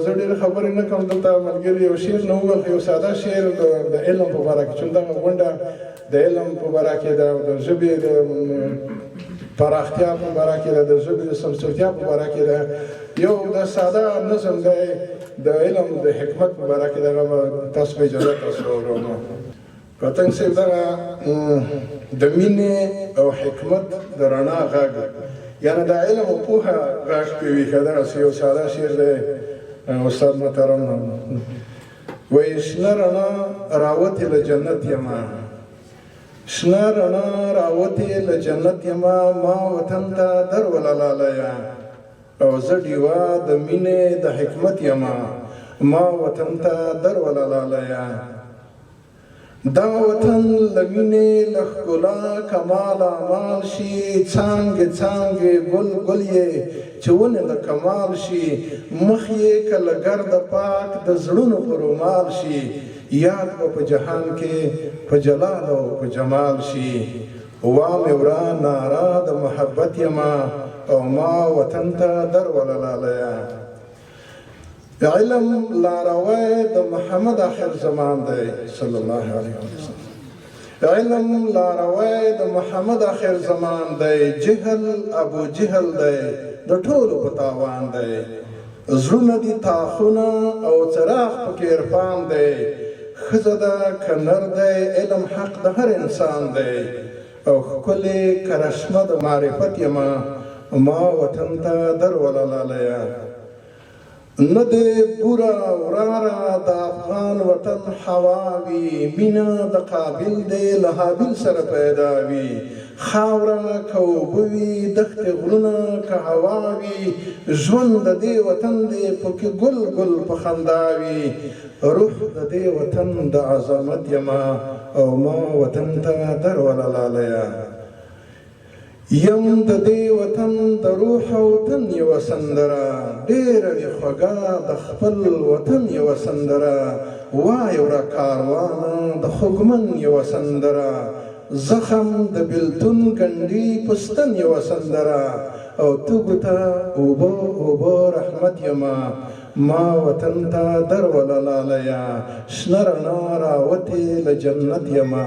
زه ډېرې خبرې نه کوم دلته ملګري یو شعر نه وویل یو ساده شعر د علم په باره کې چې دغه غونډه د علم په باره کې ده د ژبې د پراختیا په باره کې ده د ژبې د سمسورتیا په باره کې ده یو د ساده نظم دی د علم د حکمت په باره کې دغه تاسو په اجازه تاسو واورو پتنګ صاحب دغه د مینې او حکمت د رڼا غږ یعنې د علم او پوهه غږ پې وي که دغسې یو ساده شعر دی استاد محترم وایي شنه رڼا راوتې له جنت یمه شنه رڼا راوتې له جنت یمه ما وطن ته در وللالیه او زه ډیوه د مینې د حکمت یمه ما وطن ته در وللالیه دا وطن له مینې له ښکلا کمال اعمال شي څانګې څانګې ګل ګل یې چې ونې د کمال شي مخ یې که له ګرده پاک د زړونو په رومال شي یاد به په جهان کې په جلال او په جمال شي وامې ورا ناره د محبت یمه او ما وطن ته در وللالیه علم لاروی د محمد آخر زمان دی صلی الله علیه وسلم علم لاروی د محمد آخر زمان دی جهل ابو جهل دی د ټولو په تاوان دی زړونه دي تاخونه او څراغ پکې عرفان دی ښځه ده که نر دی علم حق د هر انسان دی او ښکلې کرشمه د معرفت یمه ما وطن ته در وللالیه نه دی بوره وراره د افغان وطن هوا وي مینه د قابل دی له حابل سره پیدا وي خاوره که اوبه وي دښتې غرونه که هوا وي ژوند د دې وطن دی پکې ګل ګل په خندا وي روح د دې وطن د عظمت یمه او ما وطن ته در وللالیه یم د دې وطن د روح او تن یوه سندره ډېره وي خوږه د خپل وطن یوه سندره وایه وړه کاروانه د خوږمن یوه سندره زخم د بېلتون ګنډي په ستن یوه سندره او تږو ته اوبه اوبه رحمت یمه ما وطن ته در وللالیه شنه رڼا راوتې له جنت یمه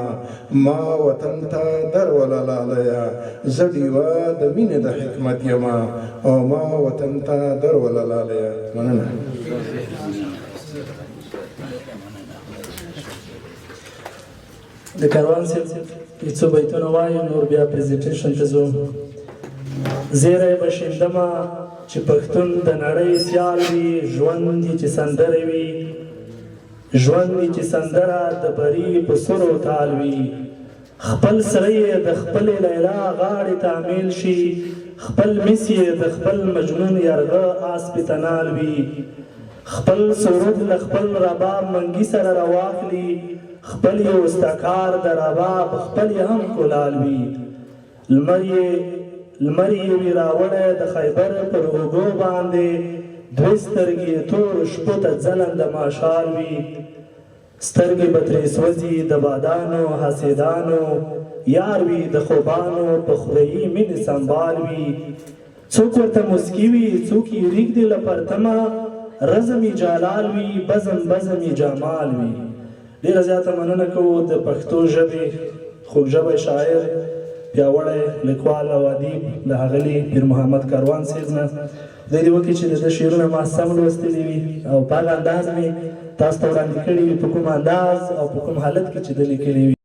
ما وطن ته در وللالیه زه ډیوه د مینې د حکمت یمه او ما وطن ته در وللالیه مننه د کاروان صاحب یو څو بیتونه وایي نور بیا پریزنټیشن ته ځو زیری به شیندمه چې پښتون د نړۍ سیال وي ژوند دي چې سندره وي ژوند دي چې سندره د بري په سرو تال وي خپل سړی د خپلې لیلا غاړې ته میل شي خپل مس یې د خپل مجنون یرغه آس پې تنال وي خپل سرود له خپل رباب منګي سره راواخلي خپل یې استکار د رباب خپل یې هم کلال وي لمر یې وي راوړی د خیبر پر اوږو باندې دوې سترګې تور شپو ته ځلنده ماشال وي سترګې به ترې سوځي د بادانو حسیدانو یار وي د خوبانو په خورهیي مینې سنبال وي څوک ورته مسکي وي څوک یې ریږدي له پرتمه رزم یې جلال وي بزم بزم یې جمال وي ډېره زیاته مننه کوو د پښتو ژبې خوږژبی شاعر پیاوړی لیکوال او ادیب د ښاغلي پیر محمد کاروان صاحب نه خدای دې وکړي چې د ده شعرونه ما سم لوستلي وي او په هغه انداز مې تاسو ته وړاندې کړي وي په کوم انداز او په کوم حالت کې چې ده لیکلي وي